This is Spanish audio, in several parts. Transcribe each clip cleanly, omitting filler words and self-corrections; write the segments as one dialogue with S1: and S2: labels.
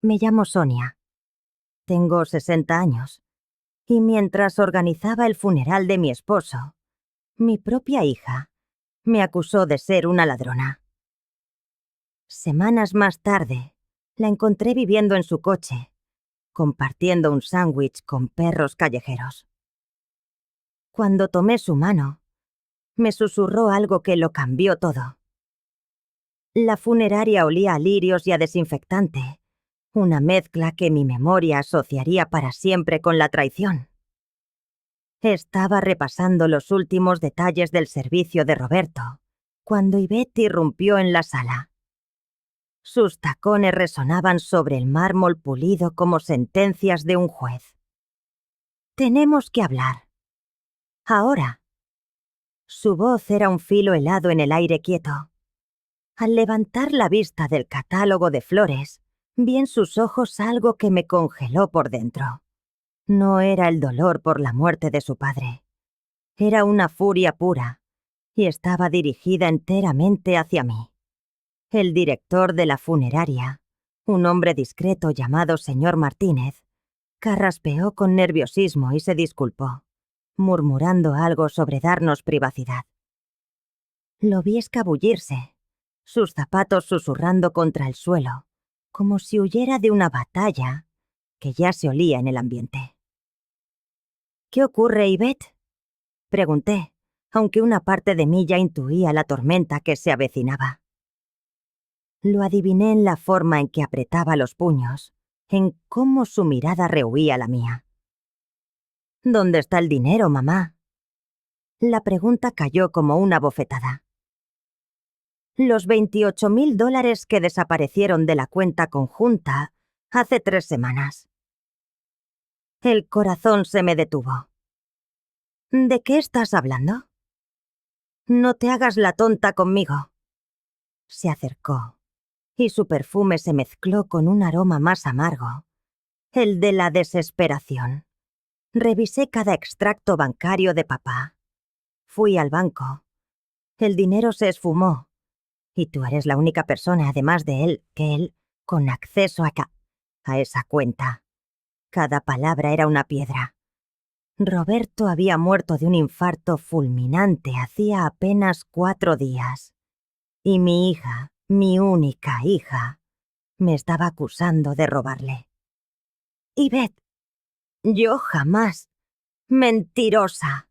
S1: Me llamo Sonia. Tengo 60 años. Y mientras organizaba el funeral de mi esposo, mi propia hija me acusó de ser una ladrona. Semanas más tarde, la encontré viviendo en su coche, compartiendo un sándwich con perros callejeros. Cuando tomé su mano, me susurró algo que lo cambió todo. La funeraria olía a lirios y a desinfectante, una mezcla que mi memoria asociaría para siempre con la traición. Estaba repasando los últimos detalles del servicio de Roberto, cuando Yvette irrumpió en la sala. Sus tacones resonaban sobre el mármol pulido como sentencias de un juez. «Tenemos que hablar. Ahora». Su voz era un filo helado en el aire quieto. Al levantar la vista del catálogo de flores, vi en sus ojos algo que me congeló por dentro. No era el dolor por la muerte de su padre. Era una furia pura, y estaba dirigida enteramente hacia mí. El director de la funeraria, un hombre discreto llamado señor Martínez, carraspeó con nerviosismo y se disculpó, murmurando algo sobre darnos privacidad. Lo vi escabullirse, sus zapatos susurrando contra el suelo, como si huyera de una batalla que ya se olía en el ambiente. «¿Qué ocurre, Yvette?», pregunté, aunque una parte de mí ya intuía la tormenta que se avecinaba. Lo adiviné en la forma en que apretaba los puños, en cómo su mirada rehuía la mía. «¿Dónde está el dinero, mamá?». La pregunta cayó como una bofetada. «Los $28.000 que desaparecieron de la cuenta conjunta hace 3 semanas». El corazón se me detuvo. «¿De qué estás hablando?». «No te hagas la tonta conmigo». Se acercó, y su perfume se mezcló con un aroma más amargo, el de la desesperación. Revisé cada extracto bancario de papá. Fui al banco. El dinero se esfumó, y tú eres la única persona, además de él, con acceso a esa cuenta. Cada palabra era una piedra. Roberto había muerto de un infarto fulminante hacía apenas 4 días. Y mi hija, mi única hija, me estaba acusando de robarle. «Yvette, yo jamás. Mentirosa».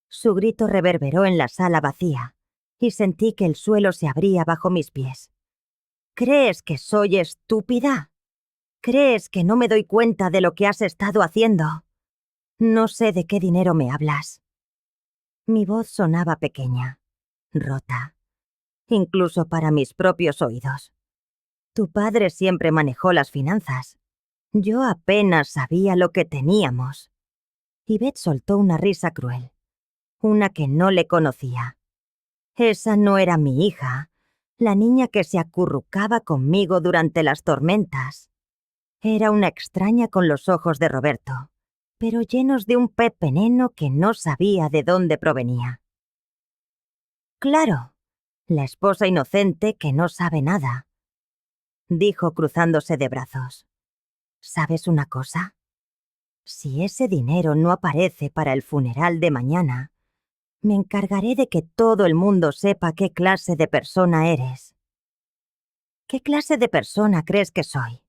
S1: Su grito reverberó en la sala vacía, y sentí que el suelo se abría bajo mis pies. «¿Crees que soy estúpida? ¿Crees que no me doy cuenta de lo que has estado haciendo? No sé de qué dinero me hablas». Mi voz sonaba pequeña, rota, incluso para mis propios oídos. «Tu padre siempre manejó las finanzas. Yo apenas sabía lo que teníamos». Yvette soltó una risa cruel, una que no le conocía. Esa no era mi hija, la niña que se acurrucaba conmigo durante las tormentas. Era una extraña con los ojos de Roberto, pero llenos de un pez veneno que no sabía de dónde provenía. «Claro, la esposa inocente que no sabe nada», dijo cruzándose de brazos. «¿Sabes una cosa? Si ese dinero no aparece para el funeral de mañana, me encargaré de que todo el mundo sepa qué clase de persona eres». «¿Qué clase de persona crees que soy?».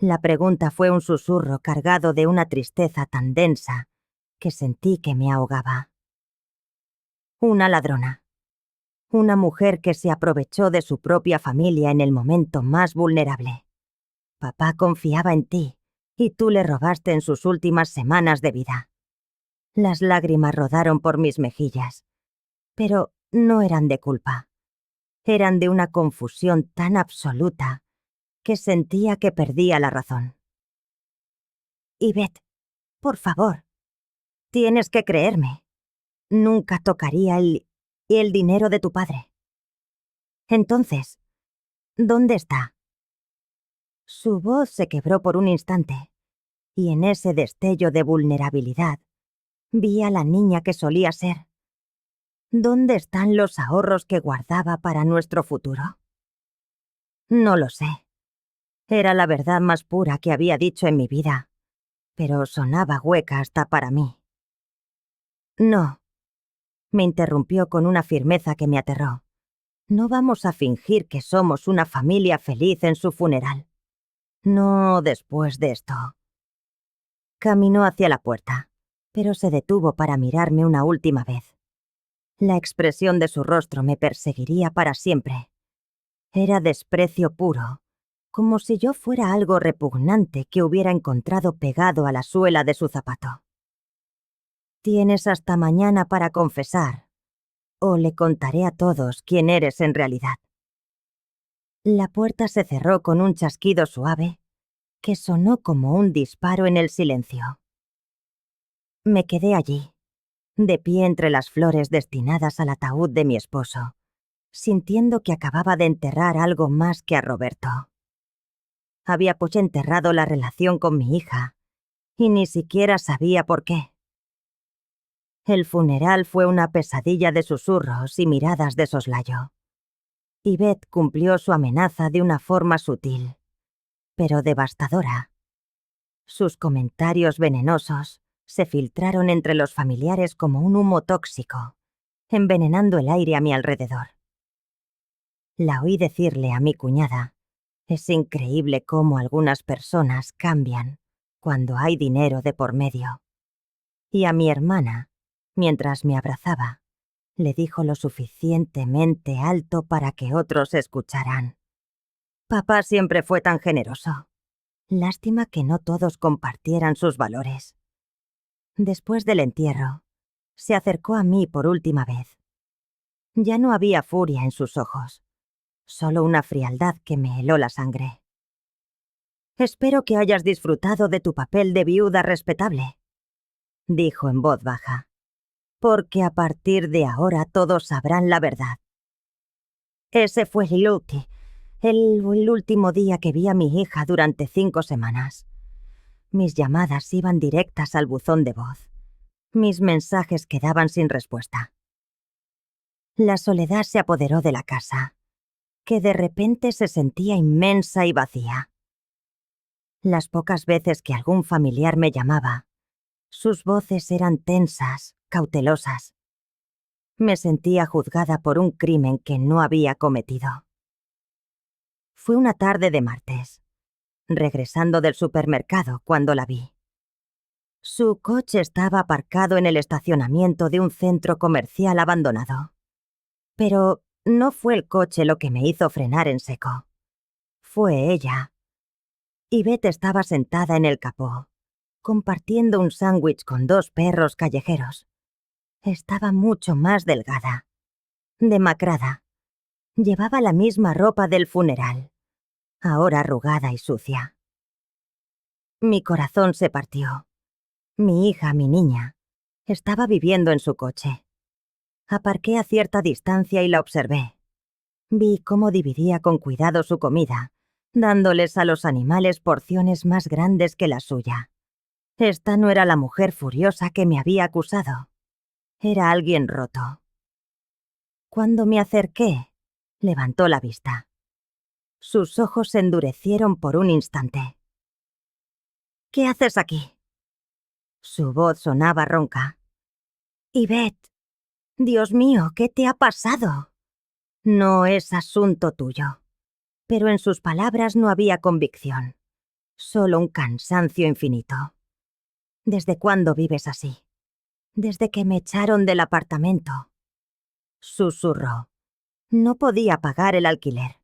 S1: La pregunta fue un susurro cargado de una tristeza tan densa que sentí que me ahogaba. «Una ladrona. Una mujer que se aprovechó de su propia familia en el momento más vulnerable. Papá confiaba en ti, y tú le robaste en sus últimas semanas de vida». Las lágrimas rodaron por mis mejillas, pero no eran de culpa. Eran de una confusión tan absoluta que sentía que perdía la razón. «Yvette, por favor, tienes que creerme. Nunca tocaría el dinero de tu padre». «Entonces, ¿dónde está?». Su voz se quebró por un instante, y en ese destello de vulnerabilidad vi a la niña que solía ser. ¿Dónde están los ahorros que guardaba para nuestro futuro? No lo sé. Era la verdad más pura que había dicho en mi vida, pero sonaba hueca hasta para mí. No, me interrumpió con una firmeza que me aterró. No vamos a fingir que somos una familia feliz en su funeral. No después de esto. Caminó hacia la puerta, pero se detuvo para mirarme una última vez. La expresión de su rostro me perseguiría para siempre. Era desprecio puro, como si yo fuera algo repugnante que hubiera encontrado pegado a la suela de su zapato. Tienes hasta mañana para confesar, o le contaré a todos quién eres en realidad. La puerta se cerró con un chasquido suave que sonó como un disparo en el silencio. Me quedé allí, de pie entre las flores destinadas al ataúd de mi esposo, sintiendo que acababa de enterrar algo más que a Roberto. Había pues enterrado la relación con mi hija, y ni siquiera sabía por qué. El funeral fue una pesadilla de susurros y miradas de soslayo. Yvette cumplió su amenaza de una forma sutil, pero devastadora. Sus comentarios venenosos se filtraron entre los familiares como un humo tóxico, envenenando el aire a mi alrededor. La oí decirle a mi cuñada: es increíble cómo algunas personas cambian cuando hay dinero de por medio. Y a mi hermana, mientras me abrazaba, le dijo lo suficientemente alto para que otros escucharan: papá siempre fue tan generoso. Lástima que no todos compartieran sus valores. Después del entierro, se acercó a mí por última vez. Ya no había furia en sus ojos, solo una frialdad que me heló la sangre. Espero que hayas disfrutado de tu papel de viuda respetable, dijo en voz baja, porque a partir de ahora todos sabrán la verdad. Ese fue el último día que vi a mi hija durante 5 semanas. Mis llamadas iban directas al buzón de voz. Mis mensajes quedaban sin respuesta. La soledad se apoderó de la casa, que de repente se sentía inmensa y vacía. Las pocas veces que algún familiar me llamaba, sus voces eran tensas, cautelosas. Me sentía juzgada por un crimen que no había cometido. Fue una tarde de martes, regresando del supermercado cuando la vi. Su coche estaba aparcado en el estacionamiento de un centro comercial abandonado. Pero no fue el coche lo que me hizo frenar en seco. Fue ella. Yvette estaba sentada en el capó, compartiendo un sándwich con 2 perros callejeros. Estaba mucho más delgada, demacrada. Llevaba la misma ropa del funeral, ahora arrugada y sucia. Mi corazón se partió. Mi hija, mi niña, estaba viviendo en su coche. Aparqué a cierta distancia y la observé. Vi cómo dividía con cuidado su comida, dándoles a los animales porciones más grandes que la suya. Esta no era la mujer furiosa que me había acusado. Era alguien roto. Cuando me acerqué, levantó la vista. Sus ojos se endurecieron por un instante. ¿Qué haces aquí? Su voz sonaba ronca. Yvette, Dios mío, ¿qué te ha pasado? No es asunto tuyo. Pero en sus palabras no había convicción, solo un cansancio infinito. ¿Desde cuándo vives así? Desde que me echaron del apartamento. Susurró. No podía pagar el alquiler.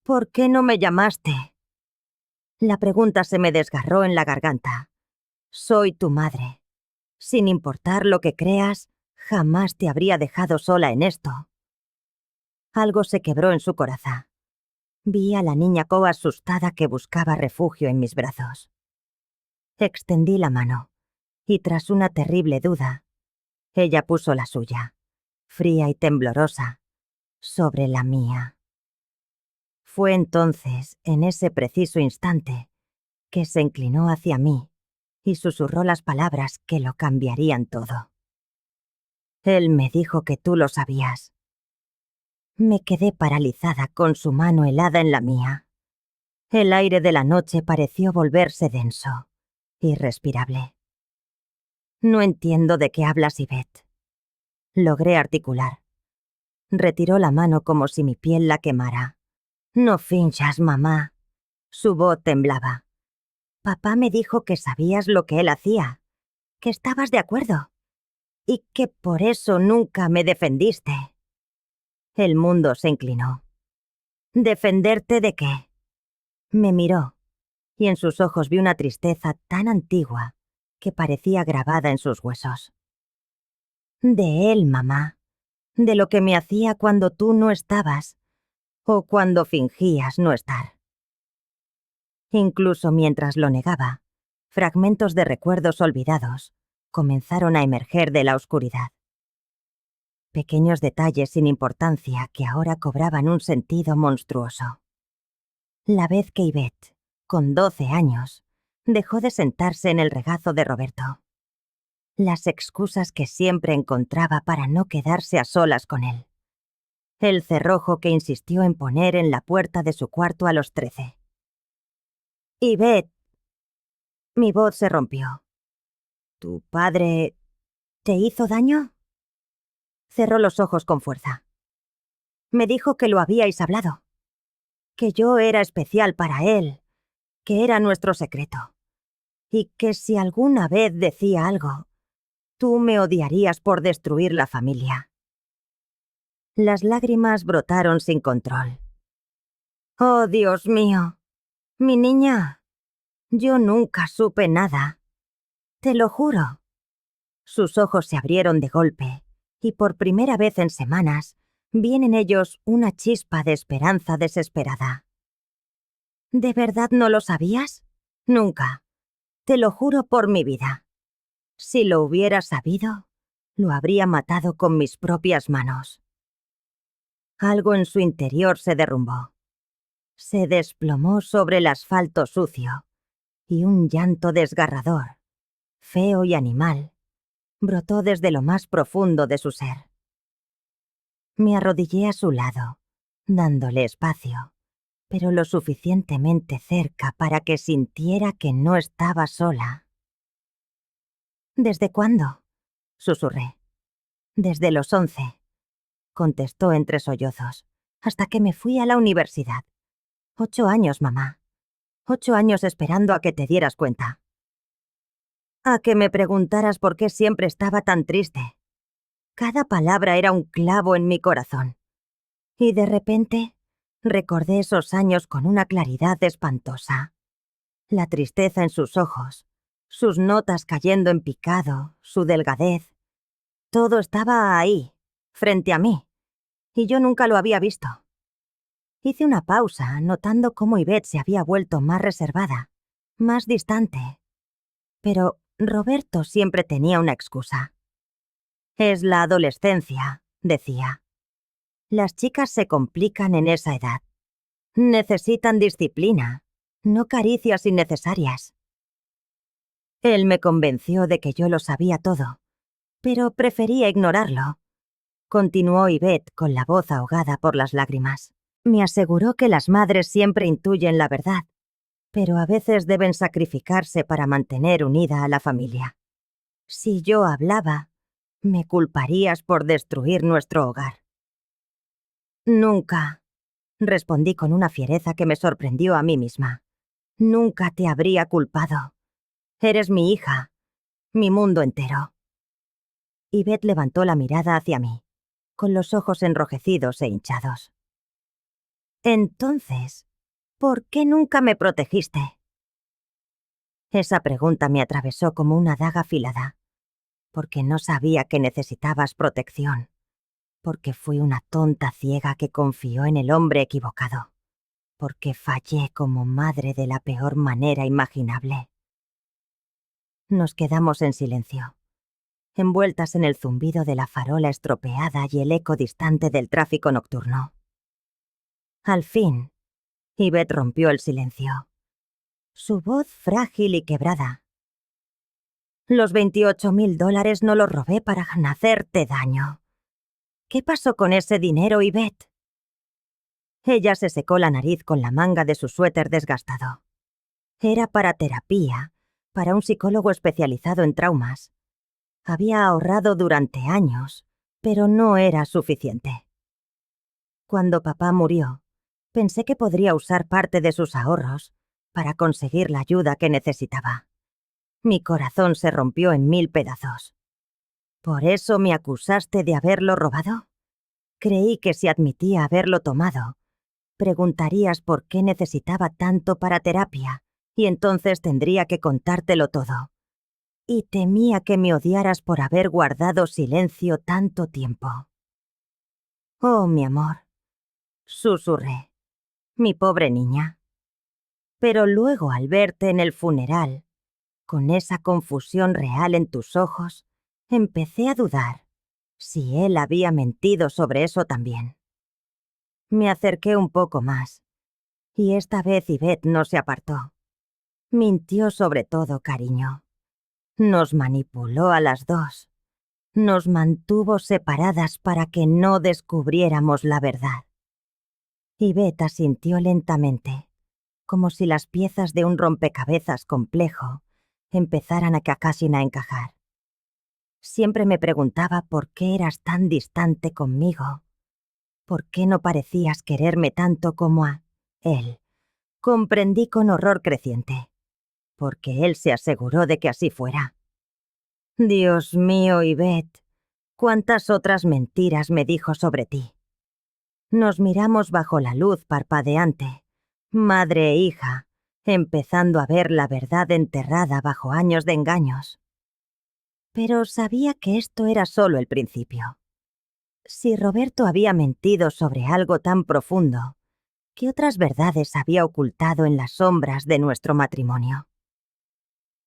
S1: ¿Por qué no me llamaste? La pregunta se me desgarró en la garganta. Soy tu madre. Sin importar lo que creas, jamás te habría dejado sola en esto. Algo se quebró en su coraza. Vi a la niña Co asustada que buscaba refugio en mis brazos. Extendí la mano, y tras una terrible duda, ella puso la suya, fría y temblorosa, sobre la mía. Fue entonces, en ese preciso instante, que se inclinó hacia mí y susurró las palabras que lo cambiarían todo. Él me dijo que tú lo sabías. Me quedé paralizada con su mano helada en la mía. El aire de la noche pareció volverse denso, irrespirable. No entiendo de qué hablas, Yvette. Logré articular. Retiró la mano como si mi piel la quemara. No finchas, mamá. Su voz temblaba. Papá me dijo que sabías lo que él hacía, que estabas de acuerdo, y que por eso nunca me defendiste. El mundo se inclinó. ¿Defenderte de qué? Me miró, y en sus ojos vi una tristeza tan antigua que parecía grabada en sus huesos. De él, mamá. De lo que me hacía cuando tú no estabas, o cuando fingías no estar. Incluso mientras lo negaba, fragmentos de recuerdos olvidados comenzaron a emerger de la oscuridad. Pequeños detalles sin importancia que ahora cobraban un sentido monstruoso. La vez que Yvette, con 12 años, dejó de sentarse en el regazo de Roberto. Las excusas que siempre encontraba para no quedarse a solas con él. El cerrojo que insistió en poner en la puerta de su cuarto a los 13. Yvette. Mi voz se rompió. ¿Tu padre te hizo daño? Cerró los ojos con fuerza. Me dijo que lo habíais hablado. Que yo era especial para él, que era nuestro secreto. Y que si alguna vez decía algo, tú me odiarías por destruir la familia. Las lágrimas brotaron sin control. Oh, Dios mío. Mi niña. Yo nunca supe nada. Te lo juro. Sus ojos se abrieron de golpe, y por primera vez en semanas, vi en ellos una chispa de esperanza desesperada. ¿De verdad no lo sabías? Nunca. Te lo juro por mi vida. Si lo hubiera sabido, lo habría matado con mis propias manos. Algo en su interior se derrumbó. Se desplomó sobre el asfalto sucio, y un llanto desgarrador, feo y animal, brotó desde lo más profundo de su ser. Me arrodillé a su lado, dándole espacio, pero lo suficientemente cerca para que sintiera que no estaba sola. ¿Desde cuándo? Susurré. Desde los 11, contestó entre sollozos, hasta que me fui a la universidad. 8 años, mamá. 8 años esperando a que te dieras cuenta. A que me preguntaras por qué siempre estaba tan triste. Cada palabra era un clavo en mi corazón. Y de repente, recordé esos años con una claridad espantosa. La tristeza en sus ojos, sus notas cayendo en picado, su delgadez. Todo estaba ahí, frente a mí, y yo nunca lo había visto. Hice una pausa, notando cómo Yvette se había vuelto más reservada, más distante. Pero Roberto siempre tenía una excusa. Es la adolescencia, decía. Las chicas se complican en esa edad. Necesitan disciplina, no caricias innecesarias. Él me convenció de que yo lo sabía todo, pero prefería ignorarlo. Continuó Yvette con la voz ahogada por las lágrimas. Me aseguró que las madres siempre intuyen la verdad, pero a veces deben sacrificarse para mantener unida a la familia. Si yo hablaba, me culparías por destruir nuestro hogar. Nunca, respondí con una fiereza que me sorprendió a mí misma. Nunca te habría culpado. Eres mi hija, mi mundo entero. Yvette levantó la mirada hacia mí, con los ojos enrojecidos e hinchados. Entonces, ¿por qué nunca me protegiste? Esa pregunta me atravesó como una daga afilada, porque no sabía que necesitabas protección, porque fui una tonta ciega que confió en el hombre equivocado, porque fallé como madre de la peor manera imaginable. Nos quedamos en silencio, envueltas en el zumbido de la farola estropeada y el eco distante del tráfico nocturno. Al fin, Yvette rompió el silencio. Su voz frágil y quebrada. Los $28,000 no los robé para hacerte daño. ¿Qué pasó con ese dinero, Yvette? Ella se secó la nariz con la manga de su suéter desgastado. Era para terapia, para un psicólogo especializado en traumas. Había ahorrado durante años, pero no era suficiente. Cuando papá murió, pensé que podría usar parte de sus ahorros para conseguir la ayuda que necesitaba. Mi corazón se rompió en 1000 pedazos. ¿Por eso me acusaste de haberlo robado? Creí que si admitía haberlo tomado, preguntarías por qué necesitaba tanto para terapia, y entonces tendría que contártelo todo. Y temía que me odiaras por haber guardado silencio tanto tiempo. Oh, mi amor, susurré. Mi pobre niña. Pero luego, al verte en el funeral, con esa confusión real en tus ojos, empecé a dudar si él había mentido sobre eso también. Me acerqué un poco más, y esta vez Yvette no se apartó. Mintió sobre todo, cariño. Nos manipuló a las dos. Nos mantuvo separadas para que no descubriéramos la verdad. Yvette asintió lentamente, como si las piezas de un rompecabezas complejo empezaran a casi a encajar. Siempre me preguntaba por qué eras tan distante conmigo. ¿Por qué no parecías quererme tanto como a él? Comprendí con horror creciente, porque él se aseguró de que así fuera. Dios mío, Yvette, cuántas otras mentiras me dijo sobre ti. Nos miramos bajo la luz parpadeante, madre e hija, empezando a ver la verdad enterrada bajo años de engaños. Pero sabía que esto era solo el principio. Si Roberto había mentido sobre algo tan profundo, ¿qué otras verdades había ocultado en las sombras de nuestro matrimonio?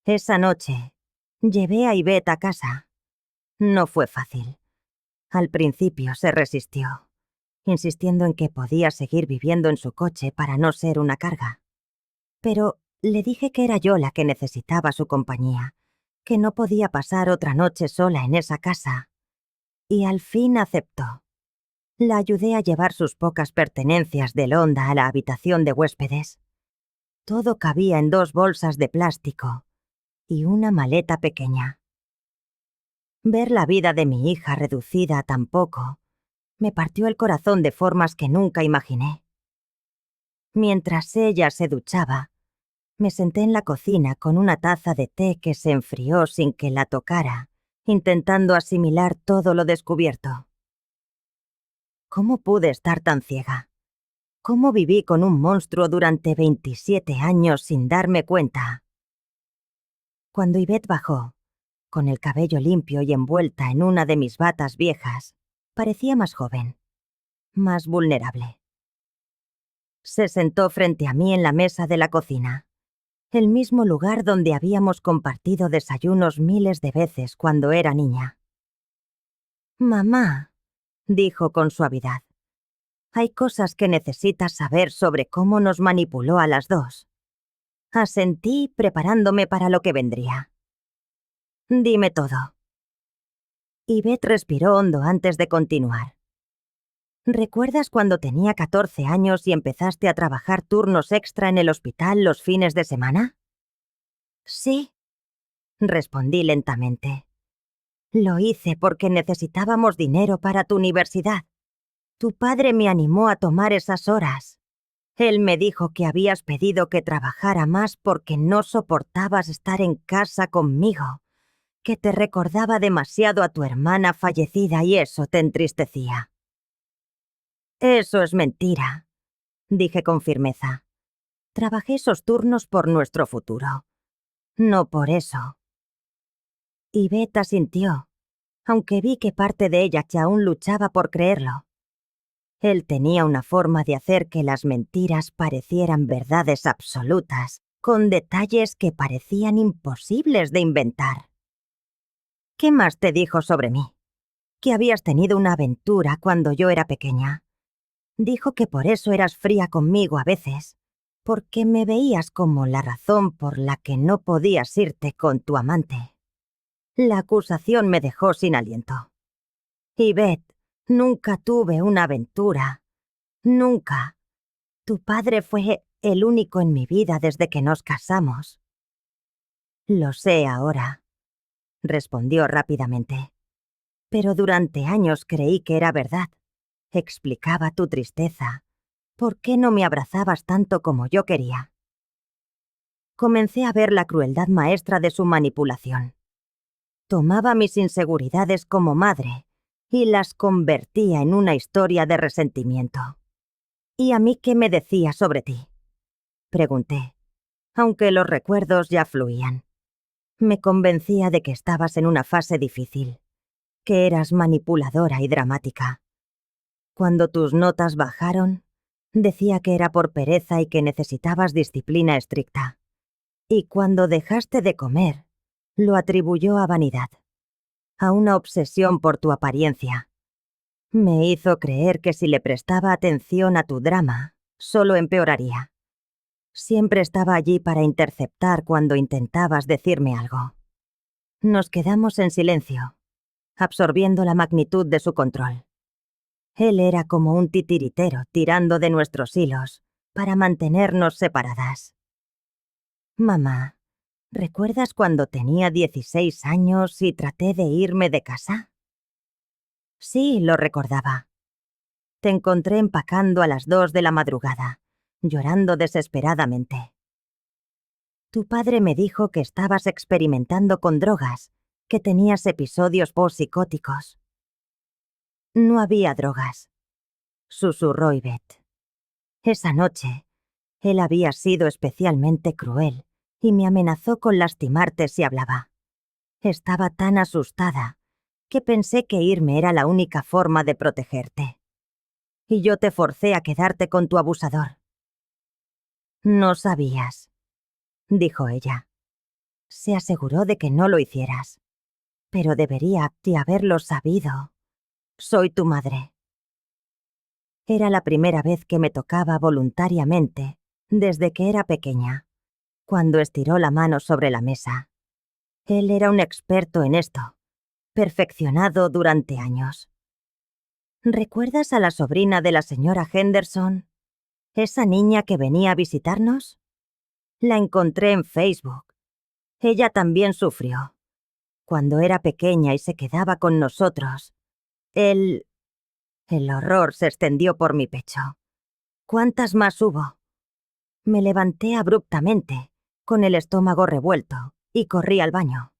S1: Esa noche, llevé a Yvette a casa. No fue fácil. Al principio se resistió, insistiendo en que podía seguir viviendo en su coche para no ser una carga. Pero le dije que era yo la que necesitaba su compañía, que no podía pasar otra noche sola en esa casa. Y al fin aceptó. La ayudé a llevar sus pocas pertenencias de Londa a la habitación de huéspedes. Todo cabía en 2 bolsas de plástico y una maleta pequeña. Ver la vida de mi hija reducida a tan poco me partió el corazón de formas que nunca imaginé. Mientras ella se duchaba, me senté en la cocina con una taza de té que se enfrió sin que la tocara, intentando asimilar todo lo descubierto. ¿Cómo pude estar tan ciega? ¿Cómo viví con un monstruo durante 27 años sin darme cuenta? Cuando Yvette bajó, con el cabello limpio y envuelta en una de mis batas viejas, parecía más joven, más vulnerable. Se sentó frente a mí en la mesa de la cocina, el mismo lugar donde habíamos compartido desayunos miles de veces cuando era niña. «Mamá», dijo con suavidad, «hay cosas que necesitas saber sobre cómo nos manipuló a las dos». Asentí, preparándome para lo que vendría. «Dime todo». Yvette respiró hondo antes de continuar. ¿Recuerdas cuando tenía 14 años y empezaste a trabajar turnos extra en el hospital los fines de semana? Sí, respondí lentamente. Lo hice porque necesitábamos dinero para tu universidad. Tu padre me animó a tomar esas horas. Él me dijo que habías pedido que trabajara más porque no soportabas estar en casa conmigo, que te recordaba demasiado a tu hermana fallecida y eso te entristecía. Eso es mentira, dije con firmeza. Trabajé esos turnos por nuestro futuro. No por eso. Yvette asintió, aunque vi que parte de ella que aún luchaba por creerlo. Él tenía una forma de hacer que las mentiras parecieran verdades absolutas, con detalles que parecían imposibles de inventar. ¿Qué más te dijo sobre mí? Que habías tenido una aventura cuando yo era pequeña. Dijo que por eso eras fría conmigo a veces, porque me veías como la razón por la que no podías irte con tu amante. La acusación me dejó sin aliento. Yvette, nunca tuve una aventura. Nunca. Tu padre fue el único en mi vida desde que nos casamos. Lo sé ahora, respondió rápidamente. Pero durante años creí que era verdad. Explicaba tu tristeza. ¿Por qué no me abrazabas tanto como yo quería? Comencé a ver la crueldad maestra de su manipulación. Tomaba mis inseguridades como madre y las convertía en una historia de resentimiento. ¿Y a mí qué me decía sobre ti?, pregunté, aunque los recuerdos ya fluían. Me convencía de que estabas en una fase difícil, que eras manipuladora y dramática. Cuando tus notas bajaron, decía que era por pereza y que necesitabas disciplina estricta. Y cuando dejaste de comer, lo atribuyó a vanidad, a una obsesión por tu apariencia. Me hizo creer que si le prestaba atención a tu drama, solo empeoraría. Siempre estaba allí para interceptar cuando intentabas decirme algo. Nos quedamos en silencio, absorbiendo la magnitud de su control. Él era como un titiritero tirando de nuestros hilos para mantenernos separadas. Mamá, ¿recuerdas cuando tenía 16 años y traté de irme de casa? Sí, lo recordaba. Te encontré empacando a las 2 de la madrugada, llorando desesperadamente. Tu padre me dijo que estabas experimentando con drogas, que tenías episodios post-psicóticos. No había drogas, susurró Yvette. Esa noche, él había sido especialmente cruel y me amenazó con lastimarte si hablaba. Estaba tan asustada que pensé que irme era la única forma de protegerte. Y yo te forcé a quedarte con tu abusador. No sabías, dijo ella. Se aseguró de que no lo hicieras. Pero debería de haberlo sabido. Soy tu madre. Era la primera vez que me tocaba voluntariamente desde que era pequeña, cuando estiró la mano sobre la mesa. Él era un experto en esto, perfeccionado durante años. ¿Recuerdas a la sobrina de la señora Henderson? ¿Esa niña que venía a visitarnos? La encontré en Facebook. Ella también sufrió. Cuando era pequeña y se quedaba con nosotros, el horror se extendió por mi pecho. ¿Cuántas más hubo? Me levanté abruptamente, con el estómago revuelto, y corrí al baño.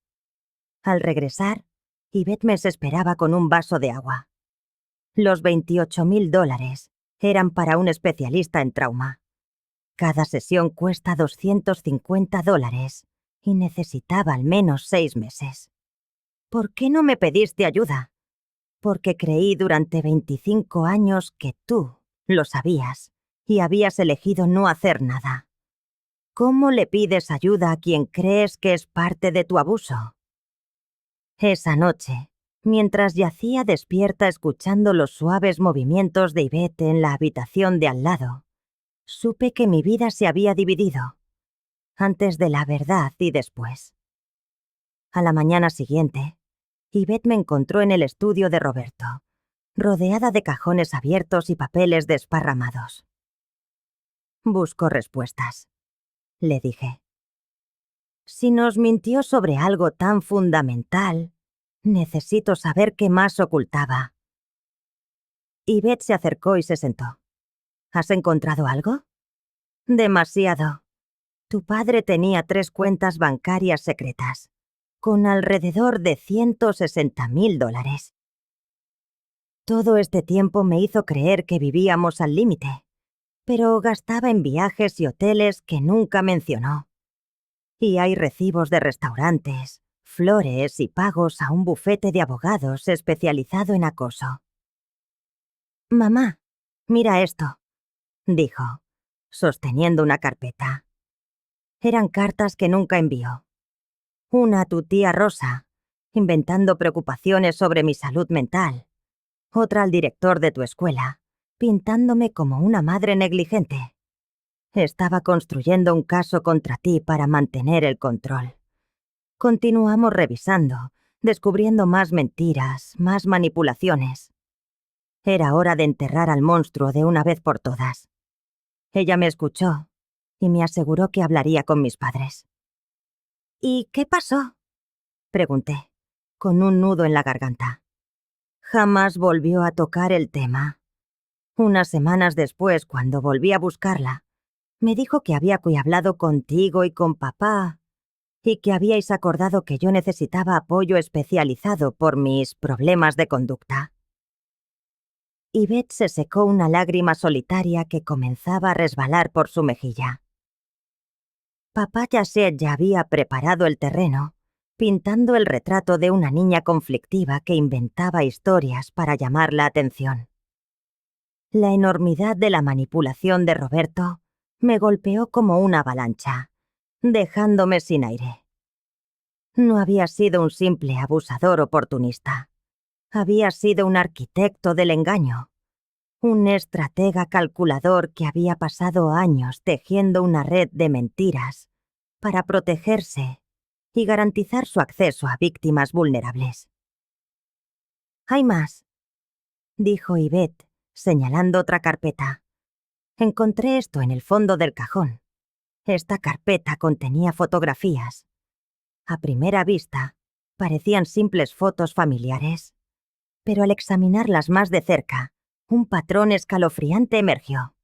S1: Al regresar, Yvette me esperaba con un vaso de agua. Los $28,000 eran para un especialista en trauma. Cada sesión cuesta $250 y necesitaba al menos 6 meses. ¿Por qué no me pediste ayuda? Porque creí durante 25 años que tú lo sabías y habías elegido no hacer nada. ¿Cómo le pides ayuda a quien crees que es parte de tu abuso? Esa noche, mientras yacía despierta escuchando los suaves movimientos de Yvette en la habitación de al lado, supe que mi vida se había dividido, antes de la verdad y después. A la mañana siguiente, Yvette me encontró en el estudio de Roberto, rodeada de cajones abiertos y papeles desparramados. Busco respuestas, le dije. Si nos mintió sobre algo tan fundamental, necesito saber qué más ocultaba. Yvette se acercó y se sentó. ¿Has encontrado algo? Demasiado. Tu padre tenía 3 cuentas bancarias secretas, con alrededor de $160,000. Todo este tiempo me hizo creer que vivíamos al límite, pero gastaba en viajes y hoteles que nunca mencionó. Y hay recibos de restaurantes, flores y pagos a un bufete de abogados especializado en acoso. Mamá, mira esto, dijo, sosteniendo una carpeta. Eran cartas que nunca envió. Una a tu tía Rosa, inventando preocupaciones sobre mi salud mental. Otra al director de tu escuela, pintándome como una madre negligente. Estaba construyendo un caso contra ti para mantener el control. Continuamos revisando, descubriendo más mentiras, más manipulaciones. Era hora de enterrar al monstruo de una vez por todas. Ella me escuchó y me aseguró que hablaría con mis padres. ¿Y qué pasó?, pregunté, con un nudo en la garganta. Jamás volvió a tocar el tema. Unas semanas después, cuando volví a buscarla, me dijo que había hablado contigo y con papá, y que habíais acordado que yo necesitaba apoyo especializado por mis problemas de conducta. Yvette se secó una lágrima solitaria que comenzaba a resbalar por su mejilla. Papá Yasset ya había preparado el terreno, pintando el retrato de una niña conflictiva que inventaba historias para llamar la atención. La enormidad de la manipulación de Roberto me golpeó como una avalancha, dejándome sin aire. No había sido un simple abusador oportunista. Había sido un arquitecto del engaño, un estratega calculador que había pasado años tejiendo una red de mentiras para protegerse y garantizar su acceso a víctimas vulnerables. «Hay más», dijo Yvette, señalando otra carpeta. «Encontré esto en el fondo del cajón. Esta carpeta contenía fotografías. A primera vista, parecían simples fotos familiares, pero al examinarlas más de cerca, un patrón escalofriante emergió.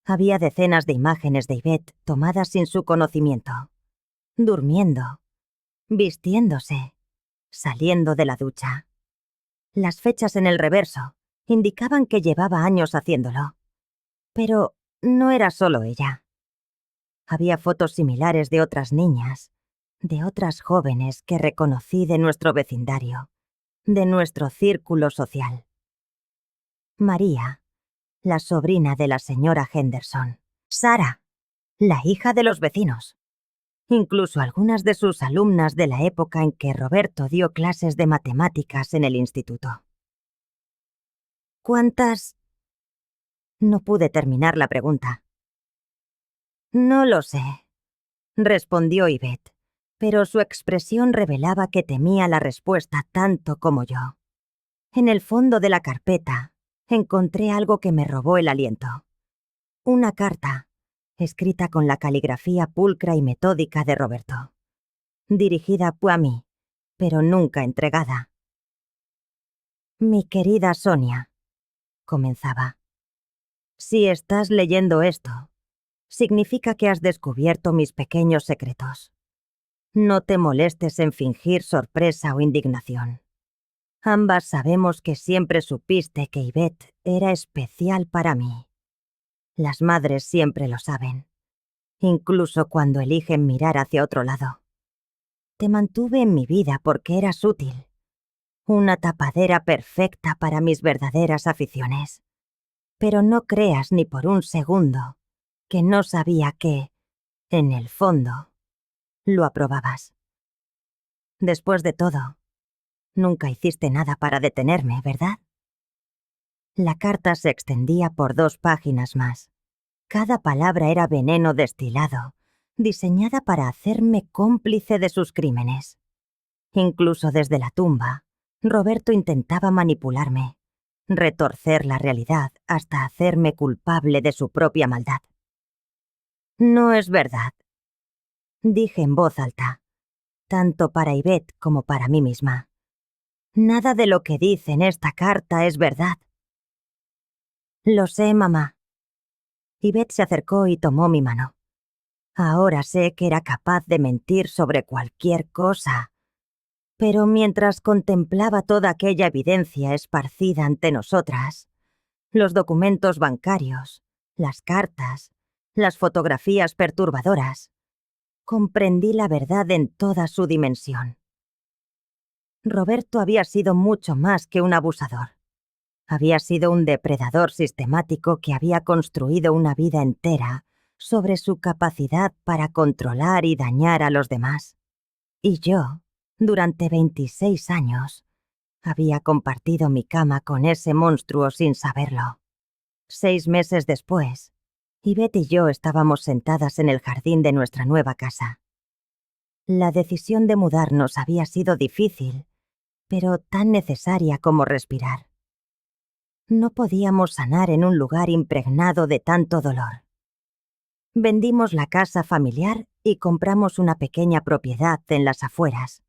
S1: Había decenas de imágenes de Yvette tomadas sin su conocimiento, durmiendo, vistiéndose, saliendo de la ducha. Las fechas en el reverso indicaban que llevaba años haciéndolo. Pero no era solo ella. Había fotos similares de otras niñas, de otras jóvenes que reconocí de nuestro vecindario, de nuestro círculo social. María, la sobrina de la señora Henderson. Sara, la hija de los vecinos. Incluso algunas de sus alumnas de la época en que Roberto dio clases de matemáticas en el instituto. ¿Cuántas? No pude terminar la pregunta. No lo sé, respondió Yvette, pero su expresión revelaba que temía la respuesta tanto como yo. En el fondo de la carpeta encontré algo que me robó el aliento. Una carta, escrita con la caligrafía pulcra y metódica de Roberto. Dirigida a mí, pero nunca entregada. «Mi querida Sonia», comenzaba. «Si estás leyendo esto, significa que has descubierto mis pequeños secretos. No te molestes en fingir sorpresa o indignación. Ambas sabemos que siempre supiste que Yvette era especial para mí. Las madres siempre lo saben, incluso cuando eligen mirar hacia otro lado. Te mantuve en mi vida porque eras útil, una tapadera perfecta para mis verdaderas aficiones. Pero no creas ni por un segundo que no sabía que, en el fondo, lo aprobabas. Después de todo, nunca hiciste nada para detenerme, ¿verdad?» La carta se extendía por 2 páginas más. Cada palabra era veneno destilado, diseñada para hacerme cómplice de sus crímenes. Incluso desde la tumba, Roberto intentaba manipularme, retorcer la realidad hasta hacerme culpable de su propia maldad. «No es verdad», dije en voz alta, tanto para Yvette como para mí misma. «Nada de lo que dice en esta carta es verdad». «Lo sé, mamá». Yvette se acercó y tomó mi mano. Ahora sé que era capaz de mentir sobre cualquier cosa. Pero mientras contemplaba toda aquella evidencia esparcida ante nosotras, los documentos bancarios, las cartas, las fotografías perturbadoras, comprendí la verdad en toda su dimensión. Roberto había sido mucho más que un abusador. Había sido un depredador sistemático que había construido una vida entera sobre su capacidad para controlar y dañar a los demás. Y yo, durante 26 años, había compartido mi cama con ese monstruo sin saberlo. 6 meses después, Yvette y yo estábamos sentadas en el jardín de nuestra nueva casa. La decisión de mudarnos había sido difícil, pero tan necesaria como respirar. No podíamos sanar en un lugar impregnado de tanto dolor. Vendimos la casa familiar y compramos una pequeña propiedad en las afueras,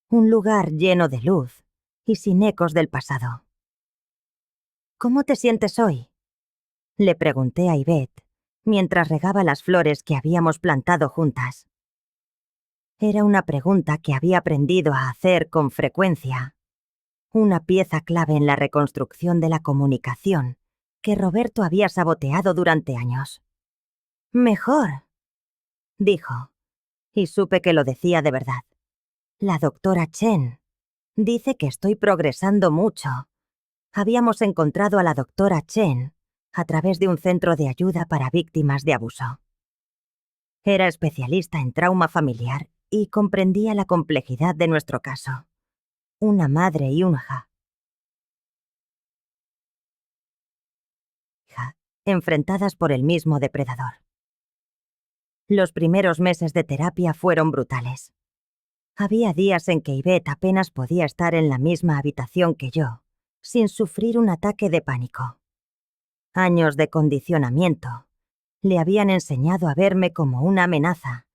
S1: un lugar lleno de luz y sin ecos del pasado. ¿Cómo te sientes hoy?, le pregunté a Yvette mientras regaba las flores que habíamos plantado juntas. Era una pregunta que había aprendido a hacer con frecuencia, una pieza clave en la reconstrucción de la comunicación que Roberto había saboteado durante años. Mejor, dijo, y supe que lo decía de verdad. La doctora Chen dice que estoy progresando mucho. Habíamos encontrado a la doctora Chen a través de un centro de ayuda para víctimas de abuso. Era especialista en trauma familiar y comprendía la complejidad de nuestro caso. Una madre y una hija, enfrentadas por el mismo depredador. Los primeros meses de terapia fueron brutales. Había días en que Yvette apenas podía estar en la misma habitación que yo, sin sufrir un ataque de pánico. Años de condicionamiento le habían enseñado a verme como una amenaza,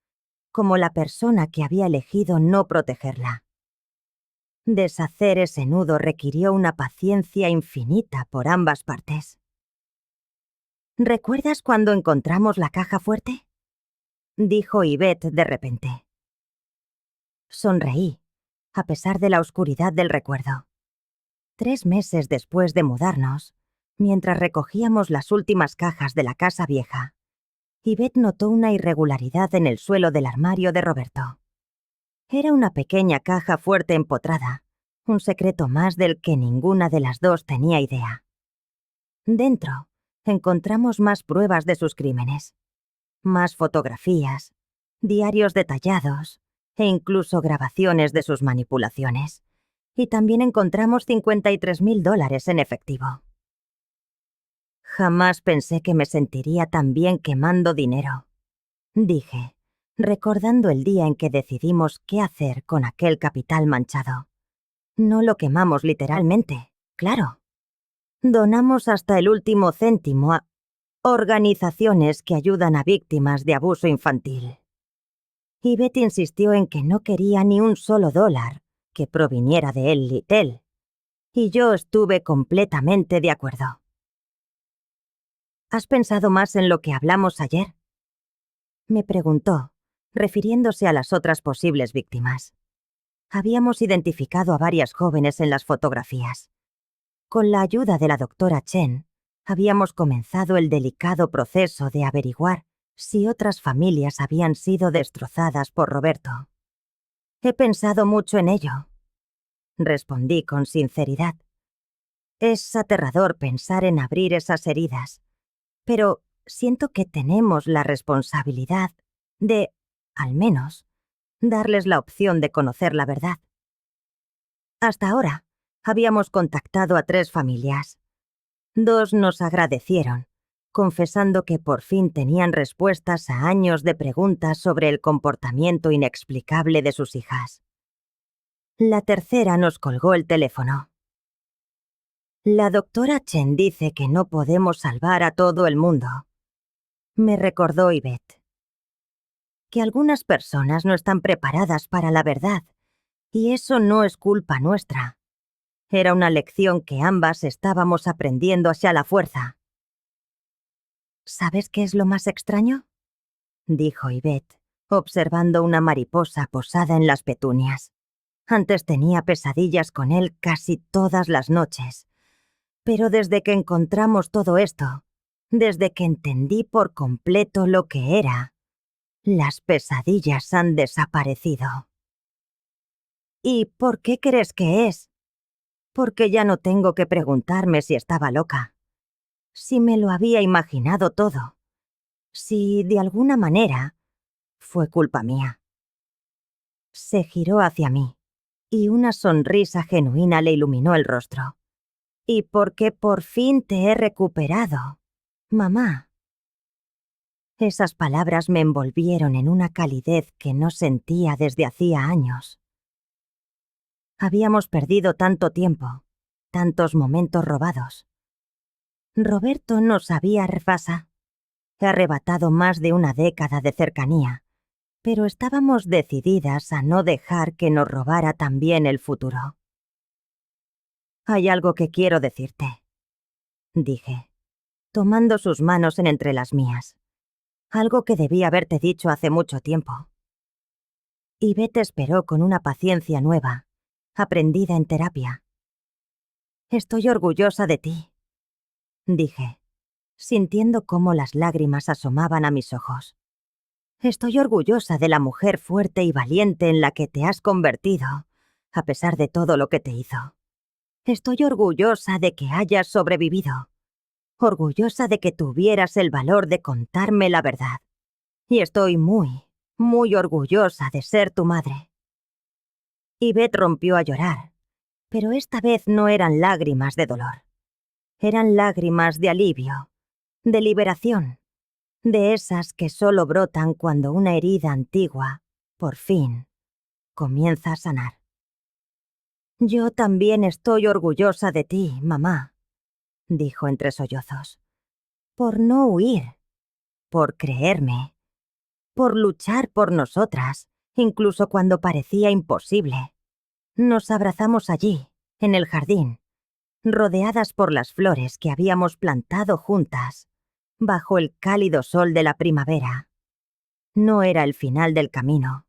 S1: como la persona que había elegido no protegerla. Deshacer ese nudo requirió una paciencia infinita por ambas partes. ¿Recuerdas cuando encontramos la caja fuerte?, dijo Yvette de repente. Sonreí, a pesar de la oscuridad del recuerdo. 3 meses después de mudarnos, mientras recogíamos las últimas cajas de la casa vieja, Yvette notó una irregularidad en el suelo del armario de Roberto. Era una pequeña caja fuerte empotrada, un secreto más del que ninguna de las dos tenía idea. Dentro, encontramos más pruebas de sus crímenes, más fotografías, diarios detallados e incluso grabaciones de sus manipulaciones. Y también encontramos $53,000 en efectivo. Jamás pensé que me sentiría tan bien quemando dinero, dije, recordando el día en que decidimos qué hacer con aquel capital manchado. No lo quemamos literalmente, claro. Donamos hasta el último céntimo a organizaciones que ayudan a víctimas de abuso infantil. Yvette insistió en que no quería ni un solo dólar que proviniera de El Litel, y yo estuve completamente de acuerdo. ¿Has pensado más en lo que hablamos ayer?, me preguntó, refiriéndose a las otras posibles víctimas. Habíamos identificado a varias jóvenes en las fotografías. Con la ayuda de la doctora Chen, habíamos comenzado el delicado proceso de averiguar si otras familias habían sido destrozadas por Roberto. He pensado mucho en ello, respondí con sinceridad. Es aterrador pensar en abrir esas heridas, pero siento que tenemos la responsabilidad de, al menos, darles la opción de conocer la verdad. Hasta ahora, habíamos contactado a 3 familias. 2 nos agradecieron, confesando que por fin tenían respuestas a años de preguntas sobre el comportamiento inexplicable de sus hijas. La tercera nos colgó el teléfono. La doctora Chen dice que no podemos salvar a todo el mundo, me recordó Yvette. Que algunas personas no están preparadas para la verdad, y eso no es culpa nuestra. Era una lección que ambas estábamos aprendiendo hacia la fuerza. ¿Sabes qué es lo más extraño?, dijo Yvette, observando una mariposa posada en las petunias. Antes tenía pesadillas con él casi todas las noches. Pero desde que encontramos todo esto, desde que entendí por completo lo que era, las pesadillas han desaparecido. ¿Y por qué crees que es? Porque ya no tengo que preguntarme si estaba loca, si me lo había imaginado todo, si, de alguna manera, fue culpa mía. Se giró hacia mí, y una sonrisa genuina le iluminó el rostro. Y porque por fin te he recuperado, mamá. Esas palabras me envolvieron en una calidez que no sentía desde hacía años. Habíamos perdido tanto tiempo, tantos momentos robados. Roberto nos había repasado. arrebatado más de una década de cercanía, pero estábamos decididas a no dejar que nos robara también el futuro. «Hay algo que quiero decirte», dije, tomando sus manos en entre las mías. «Algo que debí haberte dicho hace mucho tiempo». Yvette esperó con una paciencia nueva, aprendida en terapia. «Estoy orgullosa de ti», dije, sintiendo cómo las lágrimas asomaban a mis ojos. «Estoy orgullosa de la mujer fuerte y valiente en la que te has convertido, a pesar de todo lo que te hizo. Estoy orgullosa de que hayas sobrevivido, orgullosa de que tuvieras el valor de contarme la verdad. Y estoy muy, muy orgullosa de ser tu madre». Yvette rompió a llorar, pero esta vez no eran lágrimas de dolor. Eran lágrimas de alivio, de liberación, de esas que solo brotan cuando una herida antigua, por fin, comienza a sanar. «Yo también estoy orgullosa de ti, mamá», dijo entre sollozos, «por no huir, por creerme, por luchar por nosotras, incluso cuando parecía imposible. Nos abrazamos allí, en el jardín, rodeadas por las flores que habíamos plantado juntas, bajo el cálido sol de la primavera. No era el final del camino.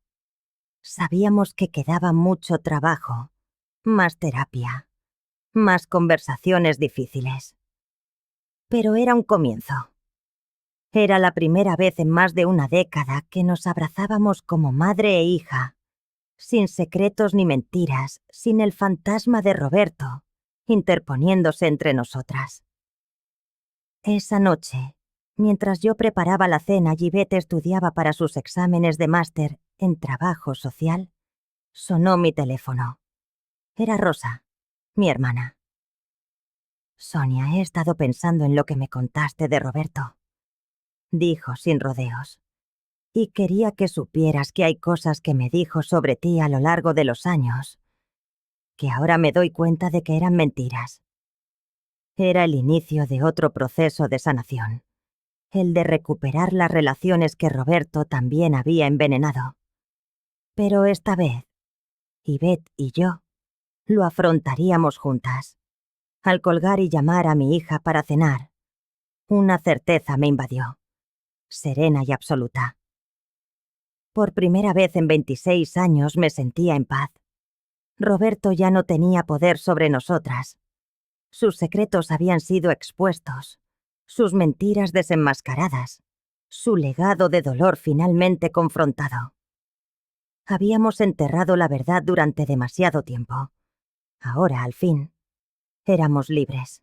S1: Sabíamos que quedaba mucho trabajo, más terapia, más conversaciones difíciles. Pero era un comienzo. Era la primera vez en más de una década que nos abrazábamos como madre e hija, sin secretos ni mentiras, sin el fantasma de Roberto interponiéndose entre nosotras. Esa noche, mientras yo preparaba la cena y Yvette estudiaba para sus exámenes de máster en trabajo social, sonó mi teléfono. Era Rosa, mi hermana. «Sonia, he estado pensando en lo que me contaste de Roberto», dijo sin rodeos. «Y quería que supieras que hay cosas que me dijo sobre ti a lo largo de los años, que ahora me doy cuenta de que eran mentiras. Era el inicio de otro proceso de sanación, el de recuperar las relaciones que Roberto también había envenenado. Pero esta vez, Yvette y yo lo afrontaríamos juntas. Al colgar y llamar a mi hija para cenar, una certeza me invadió, serena y absoluta. Por primera vez en 26 años me sentía en paz. Roberto ya no tenía poder sobre nosotras. Sus secretos habían sido expuestos, sus mentiras desenmascaradas, su legado de dolor finalmente confrontado. Habíamos enterrado la verdad durante demasiado tiempo. Ahora, al fin, éramos libres.